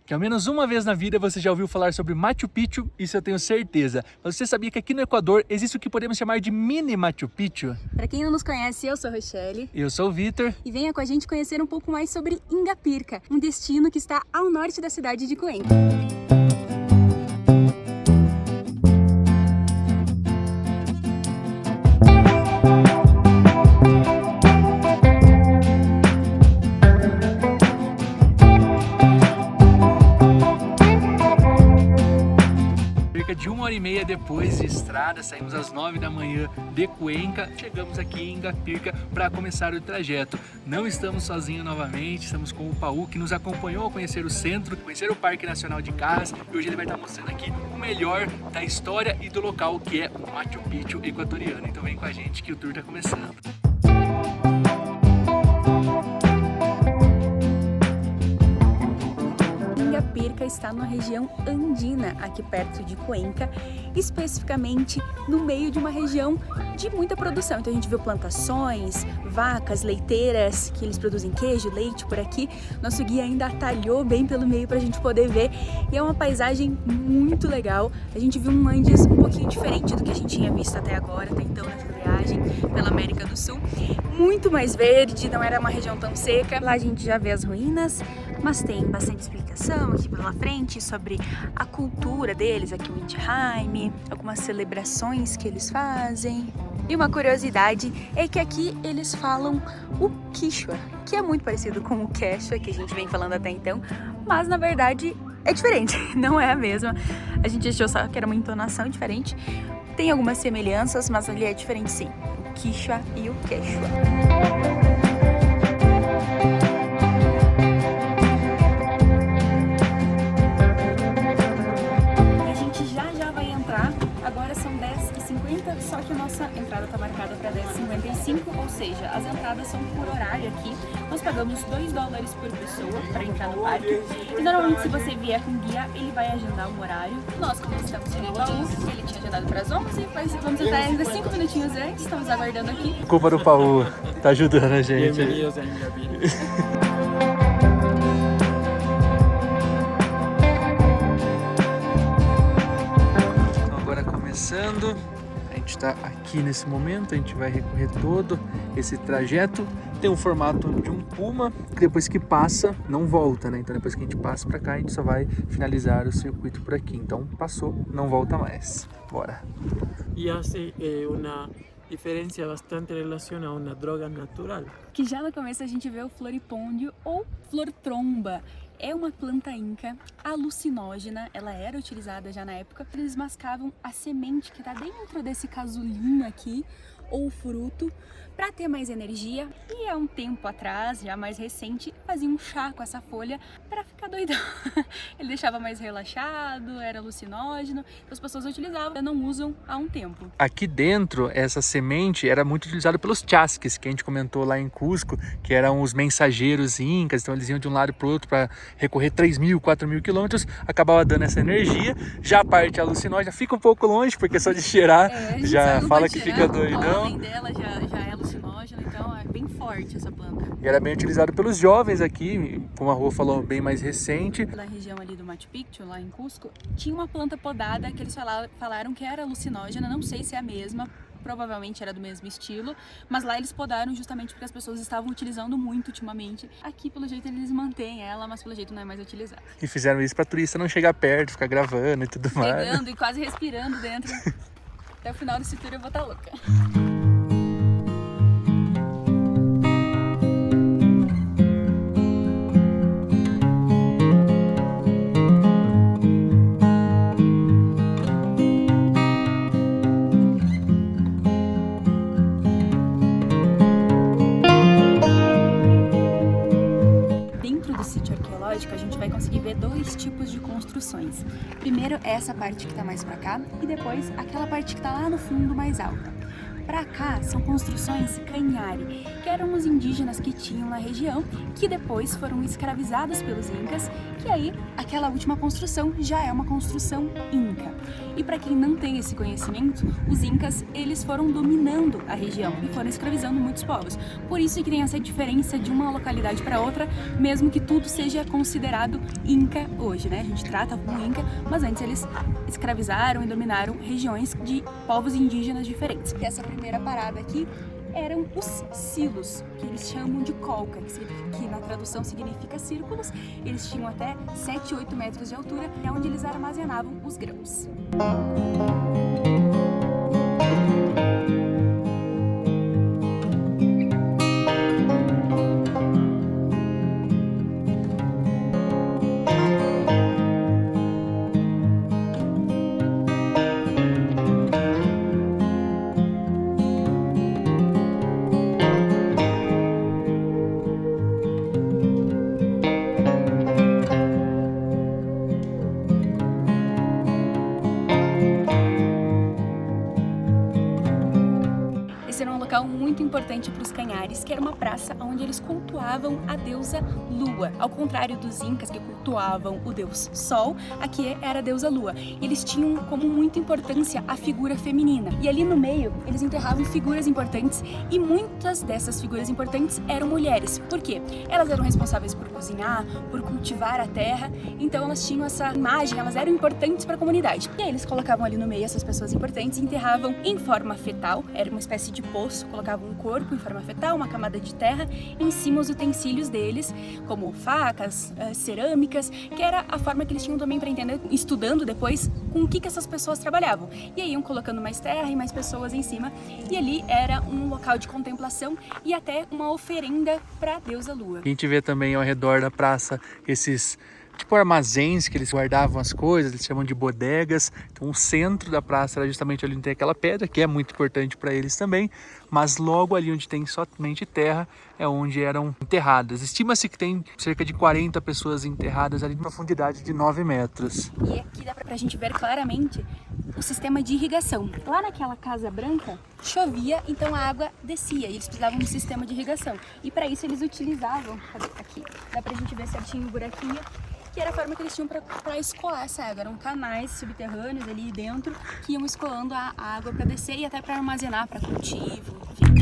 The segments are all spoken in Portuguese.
Que ao menos uma vez na vida você já ouviu falar sobre Machu Picchu, isso eu tenho certeza. Mas você sabia que aqui no Equador existe o que podemos chamar de mini Machu Picchu? Para quem não nos conhece, eu sou a Rochelle. Eu sou o Vitor. E venha com a gente conhecer um pouco mais sobre Ingapirca, um destino que está ao norte da cidade de Cuenca. De 1h30 depois de estrada, saímos às 9 da manhã de Cuenca, chegamos aqui em Ingapirca para começar o trajeto. Não estamos sozinhos novamente, estamos com o Paú, que nos acompanhou a conhecer o centro, conhecer o Parque Nacional de Carras, e hoje ele vai estar mostrando aqui o melhor da história e do local, que é o Machu Picchu equatoriano. Então vem com a gente que o tour está começando. Ingapirca está na região andina, aqui perto de Cuenca, especificamente no meio de uma região de muita produção. Então a gente viu plantações, vacas, leiteiras, que eles produzem queijo, leite por aqui. Nosso guia ainda atalhou bem pelo meio para a gente poder ver, e é uma paisagem muito legal. A gente viu um Andes um pouquinho diferente do que a gente tinha visto até agora, até então nessa viagem pela América do Sul. Muito mais verde, não era uma região tão seca. Lá a gente já vê as ruínas, mas tem bastante explicação aqui pela frente sobre a cultura deles, aqui o Inti Raymi, algumas celebrações que eles fazem. E uma curiosidade é que aqui eles falam o Quichua, que é muito parecido com o Quechua, que a gente vem falando até então, mas na verdade é diferente, não é a mesma. A gente achou só que era uma entonação diferente. Tem algumas semelhanças, mas ali é diferente sim, o Quichua e o Quechua. Agora são 10h50, só que a nossa entrada está marcada para 10h55, ou seja, as entradas são por horário aqui. Nós pagamos $2 por pessoa para entrar no parque. E normalmente, se você vier com guia, ele vai agendar um horário. Nós, como estamos com o Paú, ele tinha agendado para as 11, mas vamos entrar ainda 5 minutinhos antes, estamos aguardando aqui. Culpa do Paú, tá ajudando a gente. Bem-vindos a Ingapirca. A gente está aqui nesse momento, a gente vai recorrer todo esse trajeto. Tem um formato de um puma, que depois que passa, não volta, né? Então depois que a gente passa para cá, a gente só vai finalizar o circuito por aqui. Então passou, não volta mais. Bora! E hace uma diferença bastante relacionada a uma droga natural. Que já no começo a gente vê o floripôndio ou flor tromba. É uma planta inca alucinógena, ela era utilizada já na época. Eles mascavam a semente que está dentro desse casulinho aqui, ou fruto, para ter mais energia. E há um tempo atrás, já mais recente, fazia um chá com essa folha para ficar doidão. Ele deixava mais relaxado, era alucinógeno, então as pessoas utilizavam, não usam há um tempo. Aqui dentro, essa semente era muito utilizada pelos chasques, que a gente comentou lá em Cusco, que eram os mensageiros incas. Então eles iam de um lado para o outro para recorrer 3.000, 4.000 quilômetros, acabava dando essa energia. Já a parte alucinógena fica um pouco longe, porque só de cheirar já fala que fica doidão. Além dela já é alucinógena, então é bem forte essa planta. E era bem utilizado pelos jovens aqui, como a Rô falou, bem mais recente. Na região ali do Machu Picchu, lá em Cusco, tinha uma planta podada que eles falaram que era alucinógena, não sei se é a mesma, provavelmente era do mesmo estilo, mas lá eles podaram justamente porque as pessoas estavam utilizando muito ultimamente. Aqui, pelo jeito, eles mantêm ela, mas pelo jeito não é mais utilizada. E fizeram isso para turista não chegar perto, ficar gravando e tudo mais. Pegando e quase respirando dentro. Até o final desse tour eu vou estar louca. A gente vai conseguir ver dois tipos de construções. Primeiro essa parte que está mais para cá e depois aquela parte que está lá no fundo mais alta. Para cá são construções canhari, que eram os indígenas que tinham na região, que depois foram escravizados pelos incas, que aí aquela última construção já é uma construção inca. E para quem não tem esse conhecimento, os incas eles foram dominando a região e foram escravizando muitos povos. Por isso que tem essa diferença de uma localidade para outra, mesmo que tudo seja considerado inca hoje, né? A gente trata como inca, mas antes eles escravizaram e dominaram regiões de povos indígenas diferentes. E essa primeira parada aqui eram os silos, que eles chamam de colca, que na tradução significa círculos. Eles tinham até 7, 8 metros de altura, é onde eles armazenavam os grãos. Muito importante para os canhares, que era uma praça onde eles cultuavam a deusa Lua. Ao contrário dos incas, que cultuavam o deus Sol, aqui era a deusa Lua. Eles tinham como muita importância a figura feminina. E ali no meio, eles enterravam figuras importantes, e muitas dessas figuras importantes eram mulheres. Por quê? Elas eram responsáveis por cozinhar, por cultivar a terra, então elas tinham essa imagem, elas eram importantes para a comunidade. E aí eles colocavam ali no meio essas pessoas importantes e enterravam em forma fetal, era uma espécie de poço, colocavam um corpo em forma fetal, uma camada de terra, e em cima os utensílios deles, como facas, cerâmicas, que era a forma que eles tinham também para entender, estudando depois, com o que essas pessoas trabalhavam. E aí iam colocando mais terra e mais pessoas em cima, e ali era um local de contemplação e até uma oferenda para a deusa Lua. A gente vê também ao redor da praça esses tipo armazéns que eles guardavam as coisas, eles chamam de bodegas. Então o centro da praça era justamente ali onde tem aquela pedra, que é muito importante para eles também, mas logo ali onde tem somente terra é onde eram enterradas. Estima-se que tem cerca de 40 pessoas enterradas ali de profundidade de 9 metros. E aqui dá pra gente ver claramente o sistema de irrigação. Lá naquela casa branca chovia, então a água descia e eles precisavam de um sistema de irrigação. E para isso eles utilizavam, aqui, dá pra gente ver certinho o buraquinho, que era a forma que eles tinham para escoar essa água. Eram canais subterrâneos ali dentro que iam escoando a água para descer e até para armazenar, para cultivo, enfim.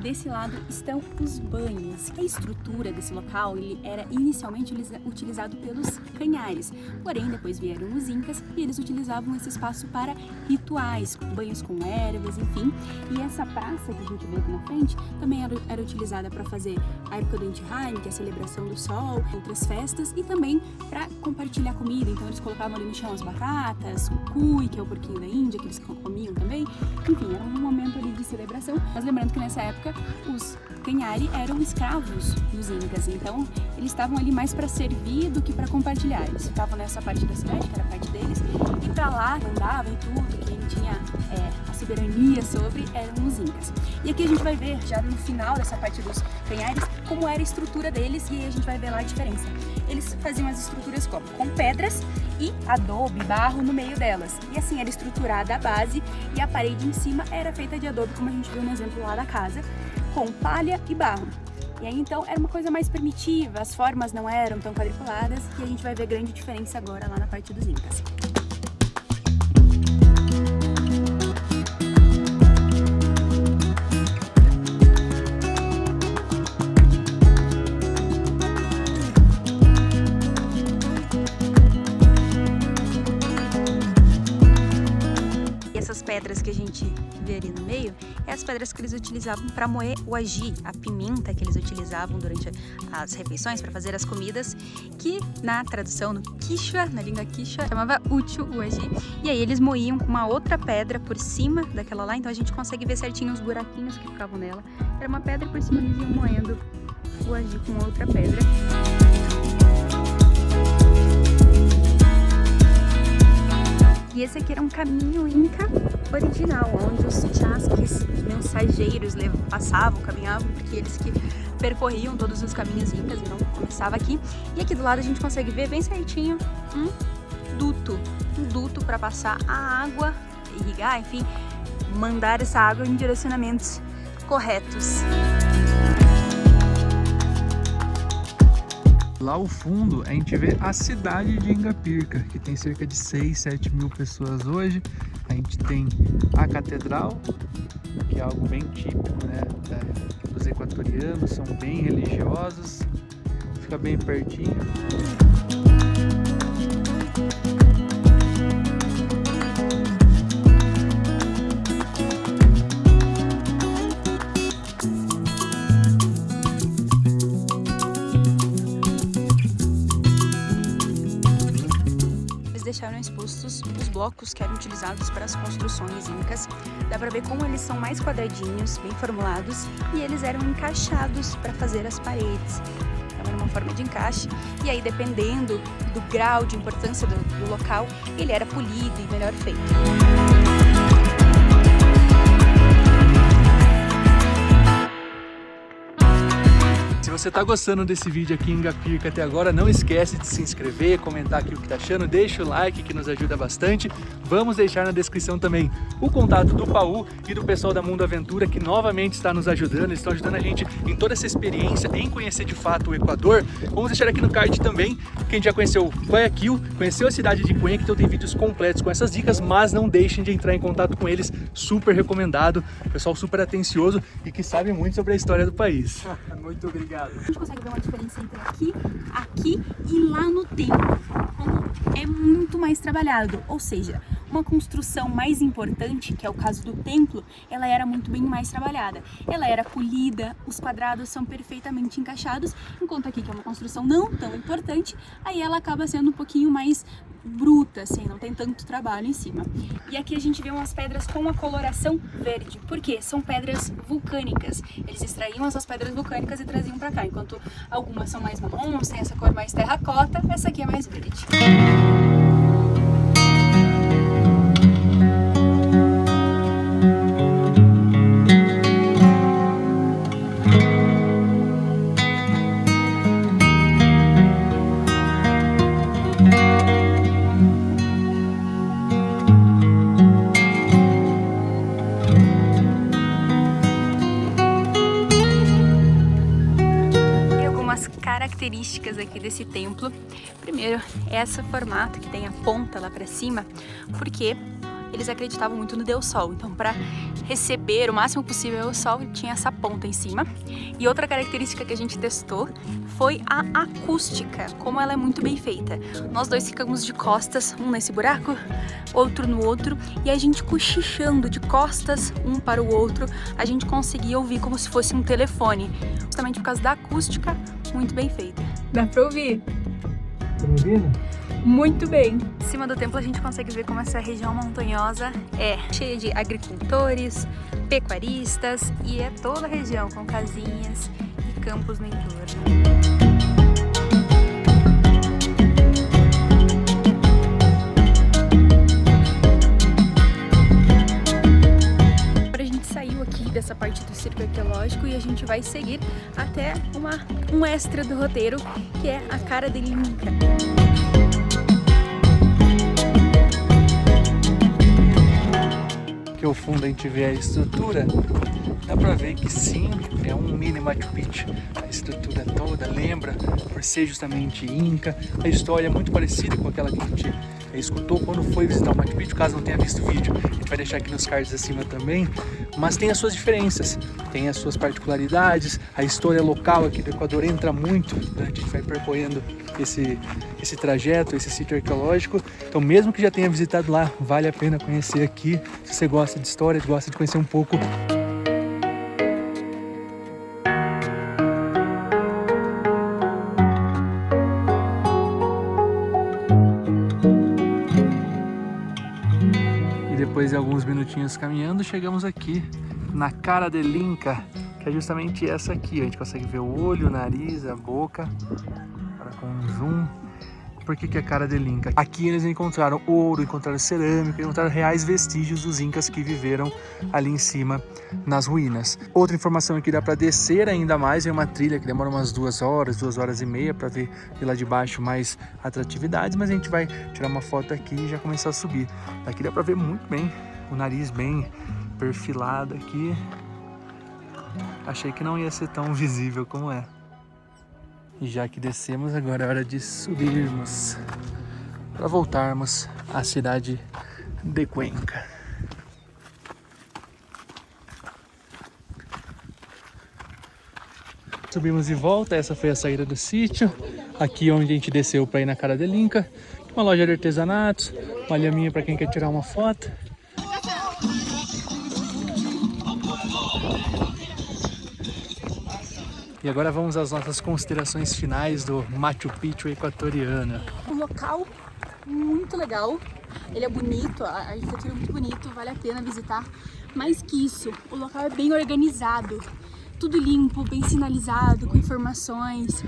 Desse lado estão os banhos. A estrutura desse local ele era inicialmente utilizado pelos canhares, porém depois vieram os incas e eles utilizavam esse espaço para rituais, banhos com ervas, enfim. E essa praça que a gente vê aqui na frente também era utilizada para fazer a época do Intiheim, que é a celebração do sol, outras festas, e também para compartilhar comida. Então eles colocavam ali no chão as batatas, o cuy, que é o porquinho da Índia, que eles comiam também. Enfim, era um momento ali de celebração, mas lembrando que nessa época os canhari eram escravos dos incas, então eles estavam ali mais para servir do que para compartilhar. Eles ficavam nessa parte da cidade, que era a parte deles, e para lá andavam e tudo, quem tinha a soberania sobre eram os incas. E aqui a gente vai ver, já no final dessa parte dos canhares, como era a estrutura deles, e aí a gente vai ver lá a diferença. Eles faziam as estruturas como? Com pedras e adobe, barro no meio delas. E assim era estruturada a base, e a parede em cima era feita de adobe, como a gente viu no exemplo lá da casa, com palha e barro. E aí então era uma coisa mais primitiva, as formas não eram tão quadriculadas, e a gente vai ver grande diferença agora lá na parte dos incas. Pedras que a gente vê ali no meio, é as pedras que eles utilizavam para moer o aji, a pimenta que eles utilizavam durante as refeições para fazer as comidas, que na tradução no Quichua, na língua Quichua, chamava uchu o aji, e aí eles moíam com uma outra pedra por cima daquela lá, então a gente consegue ver certinho os buraquinhos que ficavam nela. Era uma pedra por cima, eles iam moendo o aji com outra pedra. E esse aqui era um caminho inca original, onde os chasques, os mensageiros passavam, caminhavam, porque eles que percorriam todos os caminhos incas, então começava aqui. E aqui do lado a gente consegue ver bem certinho um duto para passar a água, irrigar, enfim, mandar essa água em direcionamentos corretos. Lá ao fundo a gente vê a cidade de Ingapirca, que tem cerca de 6, 7 mil pessoas hoje. A gente tem a catedral, que é algo bem típico, né, dos equatorianos, são bem religiosos, fica bem pertinho. Deixaram expostos os blocos que eram utilizados para as construções incas. Dá para ver como eles são mais quadradinhos, bem formulados, e eles eram encaixados para fazer as paredes. Então era uma forma de encaixe, e aí dependendo do grau de importância do local, ele era polido e melhor feito. Se você está gostando desse vídeo aqui em Ingapirca até agora, não esquece de se inscrever, comentar aqui o que está achando, deixa o like que nos ajuda bastante. Vamos deixar na descrição também o contato do Paul e do pessoal da Mundo Aventura, que novamente está nos ajudando, eles estão ajudando a gente em toda essa experiência, em conhecer de fato o Equador. Vamos deixar aqui no card também, quem já conheceu Guayaquil, conheceu a cidade de Cuenca, então tem vídeos completos com essas dicas, mas não deixem de entrar em contato com eles, super recomendado, pessoal super atencioso e que sabe muito sobre a história do país. Muito obrigado. A gente consegue ver uma diferença entre aqui e lá no templo, como é muito mais trabalhado, ou seja, uma construção mais importante, que é o caso do templo, ela era muito bem mais trabalhada. Ela era polida, os quadrados são perfeitamente encaixados, enquanto aqui, que é uma construção não tão importante, aí ela acaba sendo um pouquinho mais bruta, assim, não tem tanto trabalho em cima. E aqui a gente vê umas pedras com a coloração verde. Por quê? São pedras vulcânicas. Eles extraíam essas pedras vulcânicas e traziam pra cá, enquanto algumas são mais marrons, tem essa cor mais terracota, essa aqui é mais verde. Características aqui desse templo. Primeiro, esse formato que tem a ponta lá para cima, porque eles acreditavam muito no Deus Sol, então para receber o máximo possível o Sol, tinha essa ponta em cima. E outra característica que a gente testou foi a acústica, como ela é muito bem feita. Nós dois ficamos de costas, um nesse buraco, outro no outro, e a gente cochichando de costas um para o outro, a gente conseguia ouvir como se fosse um telefone, justamente por causa da acústica muito bem feita. Dá pra ouvir? Tá me ouvindo? Muito bem. Em cima do templo a gente consegue ver como essa região montanhosa é cheia de agricultores, pecuaristas, e é toda a região com casinhas e campos no entorno. Dessa parte do circo arqueológico, e a gente vai seguir até um extra do roteiro, que é a cara de Inca. Que ao fundo a gente vê a estrutura, dá pra ver que sim, é um mini Machu Picchu. A estrutura toda lembra, por ser justamente Inca, a história é muito parecida com aquela que a gente escutou quando foi visitar o Machu Picchu, caso não tenha visto o vídeo. A gente vai deixar aqui nos cards acima também, mas tem as suas diferenças, tem as suas particularidades, a história local aqui do Equador entra muito, né? A gente vai percorrendo esse trajeto, esse sítio arqueológico, então mesmo que já tenha visitado lá, vale a pena conhecer aqui, se você gosta de história, gosta de conhecer um pouco. Depois de alguns minutinhos caminhando, chegamos aqui na cara de Inca, que é justamente essa aqui. A gente consegue ver o olho, o nariz, a boca, agora com um zoom. por que é Cara del Inca. Aqui eles encontraram ouro, encontraram cerâmica, encontraram reais vestígios dos incas que viveram ali em cima nas ruínas. Outra informação aqui, dá para descer ainda mais, é uma trilha que demora umas 2 horas e meia para ver de lá de baixo mais atratividades, mas a gente vai tirar uma foto aqui e já começar a subir. Aqui dá para ver muito bem, o nariz bem perfilado aqui. Achei que não ia ser tão visível como é. E já que descemos, agora é hora de subirmos para voltarmos à cidade de Cuenca. Subimos de volta, essa foi a saída do sítio. Aqui onde a gente desceu para ir na Cara del Inca. Uma loja de artesanatos, uma lhaminha para quem quer tirar uma foto. E agora vamos às nossas considerações finais do Machu Picchu equatoriano. Um local muito legal, ele é bonito, a arquitetura é muito bonita, vale a pena visitar. Mais que isso, o local é bem organizado, tudo limpo, bem sinalizado, com informações.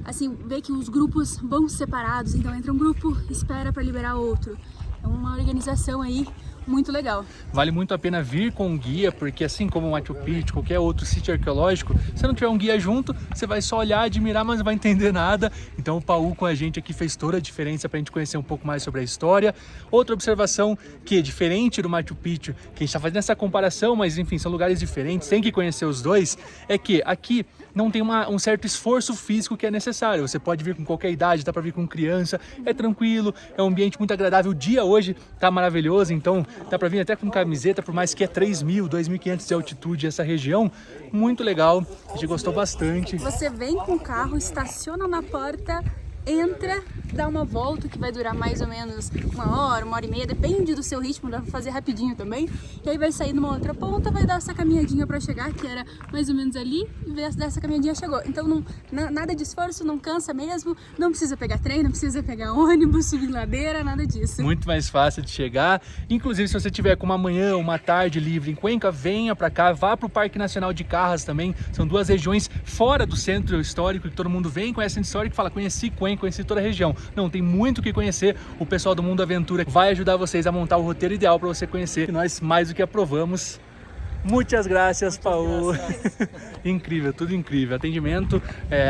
Assim, vê que os grupos vão separados, então entra um grupo, espera para liberar outro. É uma organização aí muito legal. Vale muito a pena vir com um guia, porque assim como o Machu Picchu, qualquer outro sítio arqueológico, se não tiver um guia junto, você vai só olhar, admirar, mas não vai entender nada. Então o Paul com a gente aqui fez toda a diferença para a gente conhecer um pouco mais sobre a história. Outra observação que é diferente do Machu Picchu, que a gente está fazendo essa comparação, mas enfim, são lugares diferentes, tem que conhecer os dois, é que aqui não tem um certo esforço físico que é necessário. Você pode vir com qualquer idade, dá para vir com criança, é tranquilo, é um ambiente muito agradável. O dia hoje tá maravilhoso, então dá para vir até com camiseta, por mais que é 3.000, 2.500 de altitude essa região. Muito legal, a gente gostou bastante. Você vem com o carro, estaciona na porta, entra, dá uma volta que vai durar mais ou menos 1 hora e meia, depende do seu ritmo, dá pra fazer rapidinho também. E aí vai sair numa outra ponta, vai dar essa caminhadinha pra chegar, que era mais ou menos ali, e dessa caminhadinha chegou. Então nada de esforço, não cansa mesmo, não precisa pegar trem, não precisa pegar ônibus, subir ladeira, nada disso. Muito mais fácil de chegar. Inclusive, se você tiver com uma manhã ou uma tarde livre em Cuenca, venha pra cá, vá pro Parque Nacional de Carras também. São 2 regiões fora do centro histórico, que todo mundo vem, conhece o histórico e fala, conheci Cuenca, conheci toda a região. Não, tem muito o que conhecer. O pessoal do Mundo Aventura vai ajudar vocês a montar o roteiro ideal para você conhecer. E nós mais do que aprovamos. Muitas graças, Paul. Incrível, tudo incrível. Atendimento,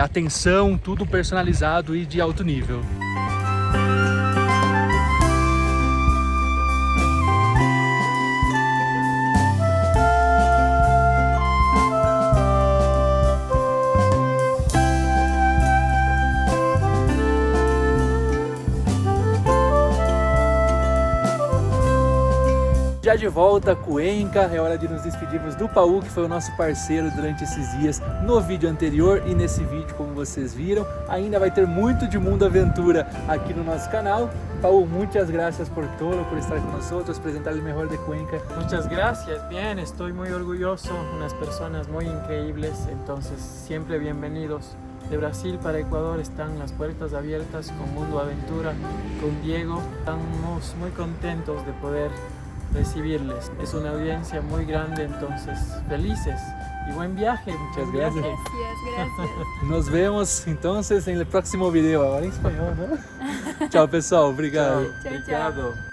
atenção, tudo personalizado e de alto nível. Já de volta a Cuenca, é hora de nos despedirmos do Paul, que foi o nosso parceiro durante esses dias no vídeo anterior e nesse vídeo, como vocês viram. Ainda vai ter muito de Mundo Aventura aqui no nosso canal. Paul, muchas gracias por todo, por estar con nosotros, presentar el mejor de Cuenca. Muchas gracias, bien, estoy muy orgulloso, unas personas muy increíbles, entonces siempre bienvenidos. De Brasil para Ecuador están las puertas abiertas con Mundo Aventura, con Diego. Estamos muy contentos de poder recibirles. Es una audiencia muy grande, entonces felices y buen viaje. Muchas gracias. Gracias. Nos vemos entonces en el próximo video. Ahora em espanhol, né? Tchau, pessoal. Obrigado. Tchau, tchau.